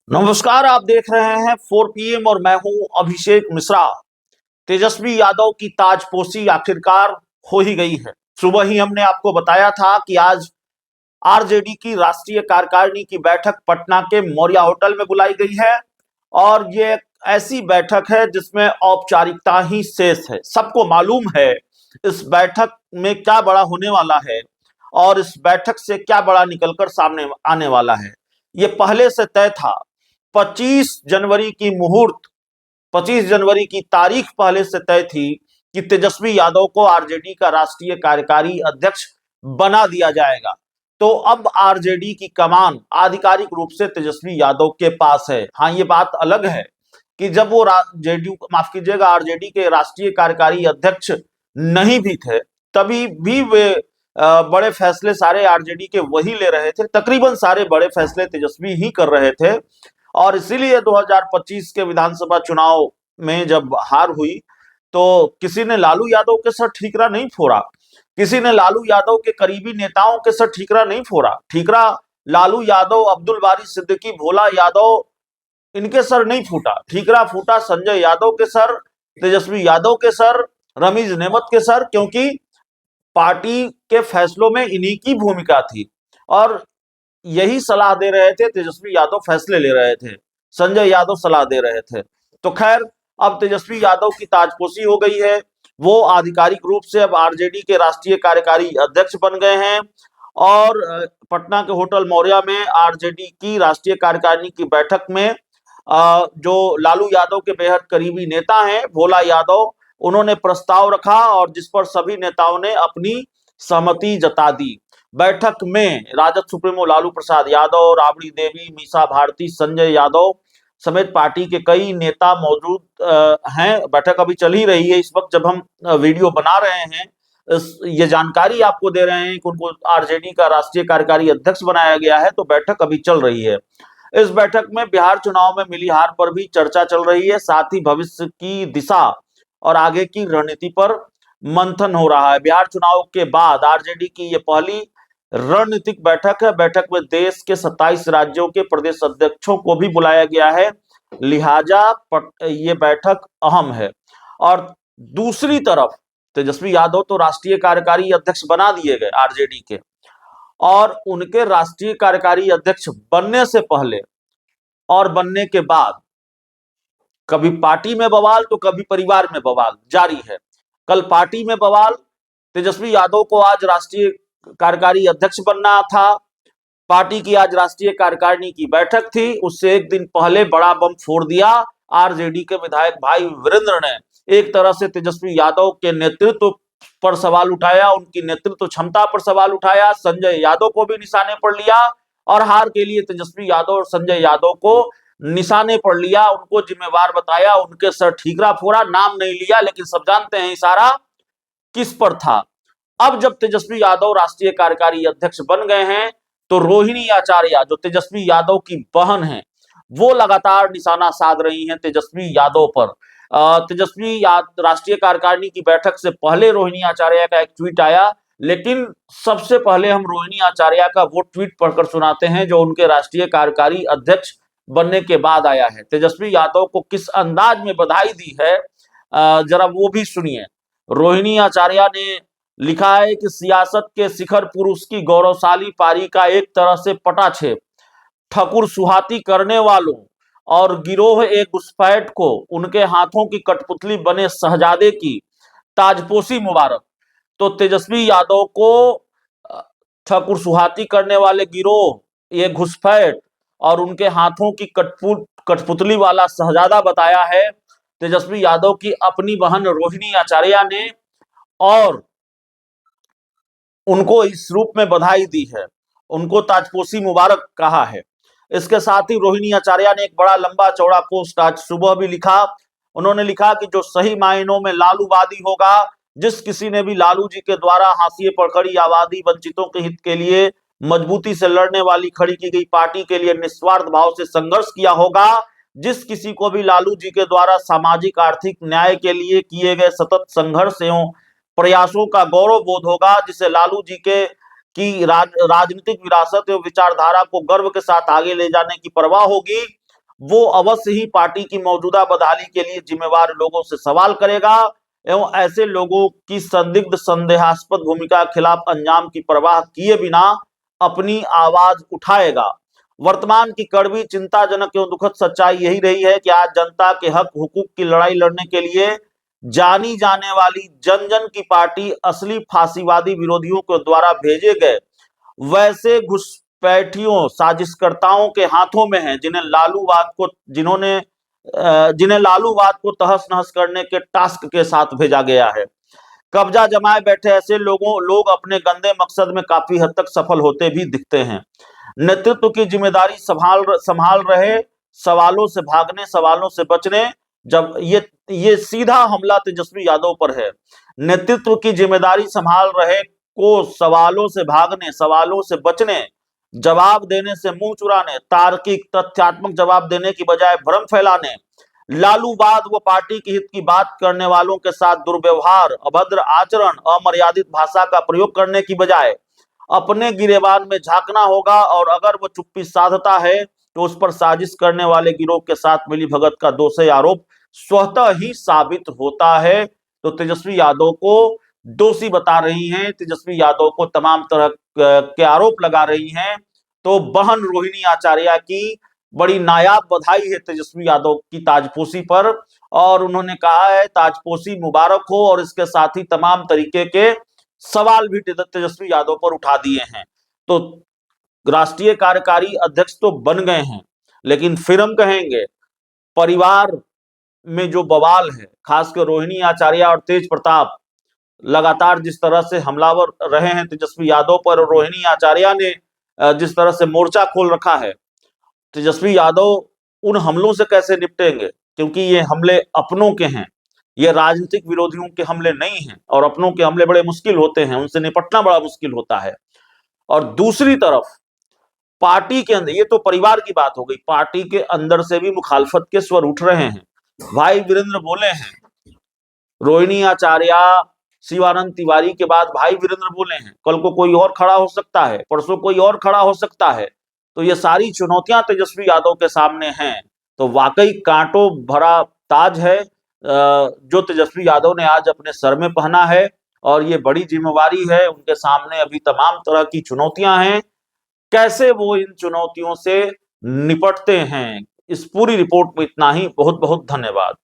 नमस्कार, आप देख रहे हैं 4 PM और मैं हूं अभिषेक मिश्रा। तेजस्वी यादव की ताजपोशी आखिरकार हो ही गई है। सुबह ही हमने आपको बताया था कि आज आरजेडी की राष्ट्रीय कार्यकारिणी की बैठक पटना के मौर्या होटल में बुलाई गई है और ये एक ऐसी बैठक है जिसमें औपचारिकता ही शेष है। सबको मालूम है इस बैठक में क्या बड़ा होने वाला है और इस बैठक से क्या बड़ा निकलकर सामने आने वाला है। ये पहले से तय था। 25 जनवरी की मुहूर्त 25 जनवरी की तारीख पहले से तय थी कि तेजस्वी यादव को आरजेडी का राष्ट्रीय कार्यकारी अध्यक्ष बना दिया जाएगा। तो अब आरजेडी की कमान आधिकारिक रूप से तेजस्वी यादव के पास है। हाँ, ये बात अलग है कि जब वो जेडीयू माफ कीजिएगा आरजेडी के राष्ट्रीय कार्यकारी अध्यक्ष नहीं भी थे तभी भी वे बड़े फैसले सारे आरजेडी के वही ले रहे थे। तकरीबन सारे बड़े फैसले तेजस्वी ही कर रहे थे और इसीलिए 2025 के विधानसभा चुनाव में जब हार हुई तो किसी ने लालू यादव के सर ठीकरा नहीं फोड़ा, किसी ने लालू यादव के करीबी नेताओं के सर ठीकरा नहीं फोड़ा। ठीकरा लालू यादव, अब्दुल बारी सिद्दीकी, भोला यादव इनके सर नहीं फूटा। ठीकरा फूटा संजय यादव के सर, तेजस्वी यादव के सर, रमीज नेमत के सर, क्योंकि पार्टी के फैसलों में इन्हीं की भूमिका थी और यही सलाह दे रहे थे। तेजस्वी यादव फैसले ले रहे थे, संजय यादव सलाह दे रहे थे। तो खैर, अब तेजस्वी यादव की ताजपोशी हो गई है। वो आधिकारिक रूप से अब आरजेडी के राष्ट्रीय कार्यकारी अध्यक्ष बन गए हैं और पटना के होटल मौर्या में आरजेडी की राष्ट्रीय कार्यकारिणी की बैठक में जो लालू यादव के बेहद करीबी नेता हैं भोला यादव, उन्होंने प्रस्ताव रखा और जिस पर सभी नेताओं ने अपनी सहमति जता दी। बैठक में राजद सुप्रीमो लालू प्रसाद यादव, राबड़ी देवी, मीसा भारती, संजय यादव समेत पार्टी के कई नेता मौजूद हैं। बैठक अभी चल ही रही है इस वक्त जब हम वीडियो बना रहे हैं। ये जानकारी आपको दे रहे हैं कि उनको आरजेडी का राष्ट्रीय कार्यकारी अध्यक्ष बनाया गया है। तो बैठक अभी चल रही है। इस बैठक में बिहार चुनाव में मिली हार पर भी चर्चा चल रही है, साथ ही भविष्य की दिशा और आगे की रणनीति पर मंथन हो रहा है। बिहार चुनाव के बाद आरजेडी की ये पहली रणनीतिक बैठक है। बैठक में देश के 27 राज्यों के प्रदेश अध्यक्षों को भी बुलाया गया है, लिहाजा ये बैठक अहम है। और दूसरी तरफ तेजस्वी यादव तो राष्ट्रीय कार्यकारी अध्यक्ष बना दिए गए आरजेडी के और उनके राष्ट्रीय कार्यकारी अध्यक्ष बनने से पहले और बनने के बाद कभी पार्टी में बवाल तो कभी परिवार में बवाल जारी है। कल पार्टी में बवाल, तेजस्वी यादव को आज राष्ट्रीय कार्यकारी अध्यक्ष बनना था। पार्टी की आज राष्ट्रीय कार्यकारिणी की बैठक थी, उससे एक दिन पहले बड़ा बम फोड़ दिया आरजेडी के विधायक भाई वीरेंद्र ने। एक तरह से तेजस्वी यादव के नेतृत्व पर सवाल उठाया, उनकी नेतृत्व क्षमता पर सवाल उठाया, संजय यादव को भी निशाने पर लिया और हार के लिए तेजस्वी यादव और संजय यादव को निशाने पर लिया, उनको जिम्मेवार बताया, उनके सर ठीकरा फोड़ा। नाम नहीं लिया लेकिन सब जानते हैं इशारा किस पर था। अब जब तेजस्वी यादव राष्ट्रीय कार्यकारी अध्यक्ष बन गए हैं तो रोहिणी आचार्य जो तेजस्वी यादव की बहन है वो लगातार निशाना साध रही हैं तेजस्वी यादव पर। राष्ट्रीय कार्यकारिणी की बैठक से पहले रोहिणी आचार्य का एक ट्वीट आया, लेकिन सबसे पहले हम रोहिणी आचार्य का वो ट्वीट पढ़कर सुनाते हैं जो उनके राष्ट्रीय कार्यकारी अध्यक्ष बनने के बाद आया है। तेजस्वी यादव को किस अंदाज में बधाई दी है जरा वो भी सुनिए। रोहिणी आचार्य ने लिखा है कि सियासत के शिखर पुरुष की गौरवशाली पारी का एक तरह से पटाक्षेप, ठकुर सुहाती करने वालों और गिरोह एक घुसपैठ को उनके हाथों की कठपुतली बने शहजादे की ताजपोशी मुबारक। तो तेजस्वी यादव को ठकुर सुहाती करने वाले गिरोह, ये घुसपैठ और उनके हाथों की कठपुतली वाला शहजादा बताया है तेजस्वी यादव की अपनी बहन रोहिणी आचार्य ने और उनको इस रूप में बधाई दी है, उनको ताजपोशी मुबारक कहा है। इसके साथ ही रोहिणी आचार्य ने एक बड़ा लंबा चौड़ा पोस्ट आज सुबह भी लिखा। उन्होंने लिखा कि जो सही मायनों में लालूवादी होगा, जिस किसी ने भी लालू जी के द्वारा हाशिए पर खड़ी आबादी, वंचितों के हित के लिए मजबूती से लड़ने वाली खड़ी की गई पार्टी के लिए निस्वार्थ भाव से संघर्ष किया होगा, जिस किसी को भी लालू जी के द्वारा सामाजिक आर्थिक न्याय के लिए किए गए सतत संघर्ष एवं प्रयासों का गौरव बोध होगा, जिसे लालू जी के की राजनीतिक विरासत एवं विचारधारा को गर्व के साथ आगे ले जाने की परवाह होगी, वो अवश्य ही पार्टी की मौजूदा बदहाली के लिए जिम्मेवार लोगों से सवाल करेगा एवं ऐसे लोगों की संदिग्ध संदेहास्पद भूमिका के खिलाफ अंजाम की परवाह किए बिना अपनी आवाज उठाएगा। वर्तमान की कड़वी, चिंताजनक एवं दुखद सच्चाई यही रही है कि आज जनता के हक हुकूक की लड़ाई लड़ने के लिए जानी जाने वाली जन जन की पार्टी असली फांसीवादी विरोधियों के द्वारा भेजे गए वैसे घुसपैठियों साजिशकर्ताओं के हाथों में है, जिन्हें लालूवाद को तहस नहस करने के टास्क के साथ भेजा गया है। कब्जा जमाए बैठे ऐसे लोग अपने गंदे मकसद में काफी हद तक सफल होते भी दिखते हैं। नेतृत्व की जिम्मेदारी संभाल रहे, सवालों से भागने, सवालों से बचने, जब ये सीधा हमला तेजस्वी यादव पर है। नेतृत्व की जिम्मेदारी संभाल रहे को सवालों से भागने, सवालों से बचने, जवाब देने से मुंह चुराने, तार्किक तथ्यात्मक जवाब देने की बजाय भ्रम फैलाने, लालूवाद व पार्टी के हित की बात करने वालों के साथ दुर्व्यवहार, अभद्र आचरण, अमर्यादित भाषा का प्रयोग करने की बजाय अपने गिरेबान में झांकना होगा और अगर वो चुप्पी साधता है तो उस पर साजिश करने वाले गिरोह के साथ मिली भगत का दोषी आरोप स्वतः ही साबित होता है। तो तेजस्वी यादव को दोषी बता रही हैं, तेजस्वी यादव को तमाम तरह के आरोप लगा रही हैं। तो बहन रोहिणी आचार्य की बड़ी नायाब बधाई है तेजस्वी यादव की ताजपोशी पर, और उन्होंने कहा है ताजपोशी मुबारक हो, और इसके साथ ही तमाम तरीके के सवाल भी तेजस्वी यादव पर उठा दिए हैं। तो राष्ट्रीय कार्यकारी अध्यक्ष तो बन गए हैं, लेकिन फिर हम कहेंगे परिवार में जो बवाल है, खासकर रोहिणी आचार्य और तेज प्रताप लगातार जिस तरह से हमलावर रहे हैं तेजस्वी यादव पर, और रोहिणी आचार्य ने जिस तरह से मोर्चा खोल रखा है, तेजस्वी यादव उन हमलों से कैसे निपटेंगे, क्योंकि ये हमले अपनों के हैं, ये राजनीतिक विरोधियों के हमले नहीं हैं, और अपनों के हमले बड़े मुश्किल होते हैं, उनसे निपटना बड़ा मुश्किल होता है। और दूसरी तरफ पार्टी के अंदर, ये तो परिवार की बात हो गई, पार्टी के अंदर से भी मुखालफत के स्वर उठ रहे हैं। भाई वीरेंद्र बोले हैं, रोहिणी आचार्य, शिवानंद तिवारी के बाद भाई वीरेंद्र बोले हैं, कल को कोई और खड़ा हो सकता है, परसों कोई और खड़ा हो सकता है। तो ये सारी चुनौतियां तेजस्वी यादव के सामने हैं। तो वाकई कांटों भरा ताज है जो तेजस्वी यादव ने आज अपने सर में पहना है, और ये बड़ी जिम्मेवारी है उनके सामने। अभी तमाम तरह की चुनौतियां हैं, कैसे वो इन चुनौतियों से निपटते हैं। इस पूरी रिपोर्ट में इतना ही। बहुत बहुत धन्यवाद।